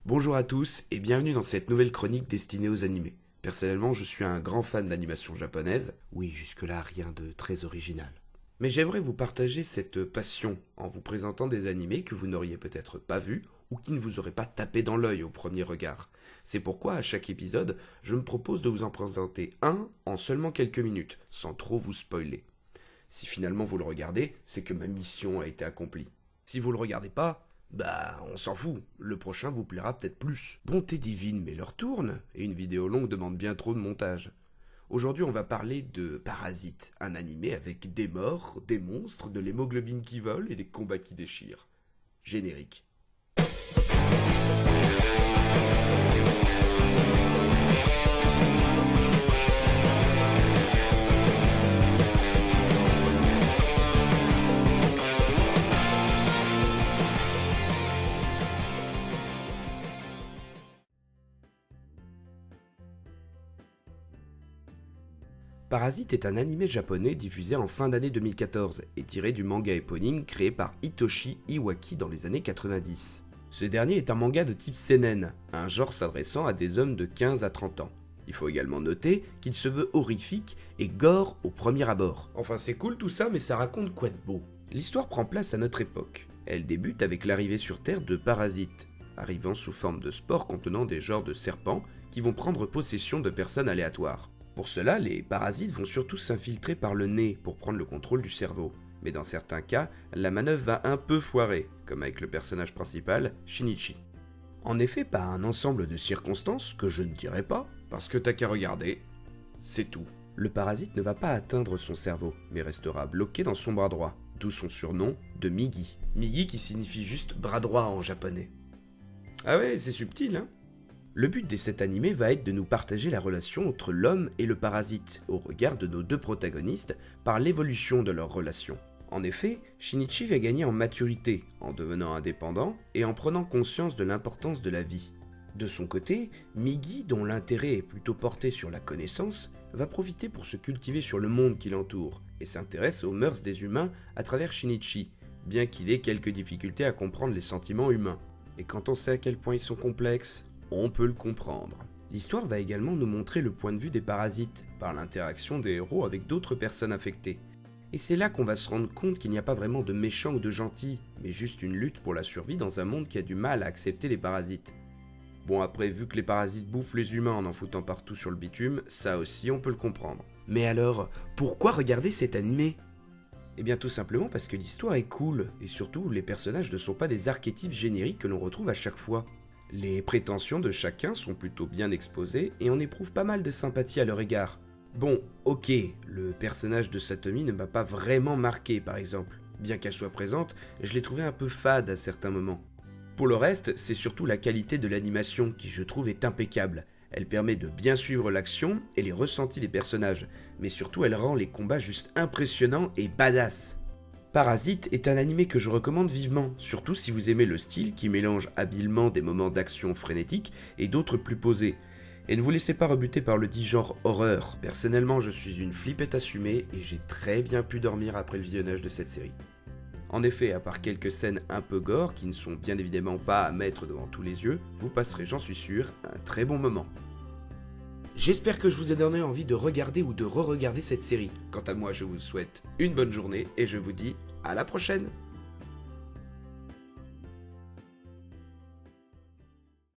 Bonjour à tous et bienvenue dans cette nouvelle chronique destinée aux animés. Personnellement, je suis un grand fan d'animation japonaise. Oui, jusque-là, rien de très original. Mais j'aimerais vous partager cette passion en vous présentant des animés que vous n'auriez peut-être pas vus ou qui ne vous auraient pas tapé dans l'œil au premier regard. C'est pourquoi, à chaque épisode, je me propose de vous en présenter un en seulement quelques minutes, sans trop vous spoiler. Si finalement vous le regardez, c'est que ma mission a été accomplie. Si vous le regardez pas, on s'en fout, le prochain vous plaira peut-être plus. Bonté divine, mais l'heure tourne, et une vidéo longue demande bien trop de montage. Aujourd'hui, on va parler de Parasite, un animé avec des morts, des monstres, de l'hémoglobine qui vole et des combats qui déchirent. Générique. Parasite est un animé japonais diffusé en fin d'année 2014 et tiré du manga éponyme créé par Hitoshi Iwaki dans les années 90. Ce dernier est un manga de type seinen, un genre s'adressant à des hommes de 15 à 30 ans. Il faut également noter qu'il se veut horrifique et gore au premier abord. Enfin c'est cool tout ça, mais ça raconte quoi de beau? L'histoire prend place à notre époque. Elle débute avec l'arrivée sur Terre de parasites, arrivant sous forme de spores contenant des genres de serpents qui vont prendre possession de personnes aléatoires. Pour cela, les parasites vont surtout s'infiltrer par le nez pour prendre le contrôle du cerveau. Mais dans certains cas, la manœuvre va un peu foirer, comme avec le personnage principal, Shinichi. En effet, par un ensemble de circonstances que je ne dirai pas, parce que t'as qu'à regarder, c'est tout. Le parasite ne va pas atteindre son cerveau, mais restera bloqué dans son bras droit, d'où son surnom de Migi. Migi qui signifie juste bras droit en japonais. Ah ouais, c'est subtil, hein? Le but de cet animé va être de nous partager la relation entre l'homme et le parasite, au regard de nos deux protagonistes, par l'évolution de leur relation. En effet, Shinichi va gagner en maturité, en devenant indépendant et en prenant conscience de l'importance de la vie. De son côté, Migi, dont l'intérêt est plutôt porté sur la connaissance, va profiter pour se cultiver sur le monde qui l'entoure, et s'intéresse aux mœurs des humains à travers Shinichi, bien qu'il ait quelques difficultés à comprendre les sentiments humains. Et quand on sait à quel point ils sont complexes, on peut le comprendre. L'histoire va également nous montrer le point de vue des parasites, par l'interaction des héros avec d'autres personnes affectées. Et c'est là qu'on va se rendre compte qu'il n'y a pas vraiment de méchants ou de gentils, mais juste une lutte pour la survie dans un monde qui a du mal à accepter les parasites. Bon après, vu que les parasites bouffent les humains en foutant partout sur le bitume, ça aussi on peut le comprendre. Mais alors, pourquoi regarder cet animé ? Eh bien tout simplement parce que l'histoire est cool, et surtout les personnages ne sont pas des archétypes génériques que l'on retrouve à chaque fois. Les prétentions de chacun sont plutôt bien exposées et on éprouve pas mal de sympathie à leur égard. Bon, ok, le personnage de Satomi ne m'a pas vraiment marqué par exemple. Bien qu'elle soit présente, je l'ai trouvée un peu fade à certains moments. Pour le reste, c'est surtout la qualité de l'animation qui je trouve est impeccable. Elle permet de bien suivre l'action et les ressentis des personnages, mais surtout elle rend les combats juste impressionnants et badass. Parasite est un animé que je recommande vivement, surtout si vous aimez le style qui mélange habilement des moments d'action frénétiques et d'autres plus posés. Et ne vous laissez pas rebuter par le dit genre horreur. Personnellement, je suis une flippette assumée et j'ai très bien pu dormir après le visionnage de cette série. En effet, à part quelques scènes un peu gore qui ne sont bien évidemment pas à mettre devant tous les yeux, vous passerez, j'en suis sûr, un très bon moment. J'espère que je vous ai donné envie de regarder ou de re-regarder cette série. Quant à moi, je vous souhaite une bonne journée et je vous dis à la prochaine!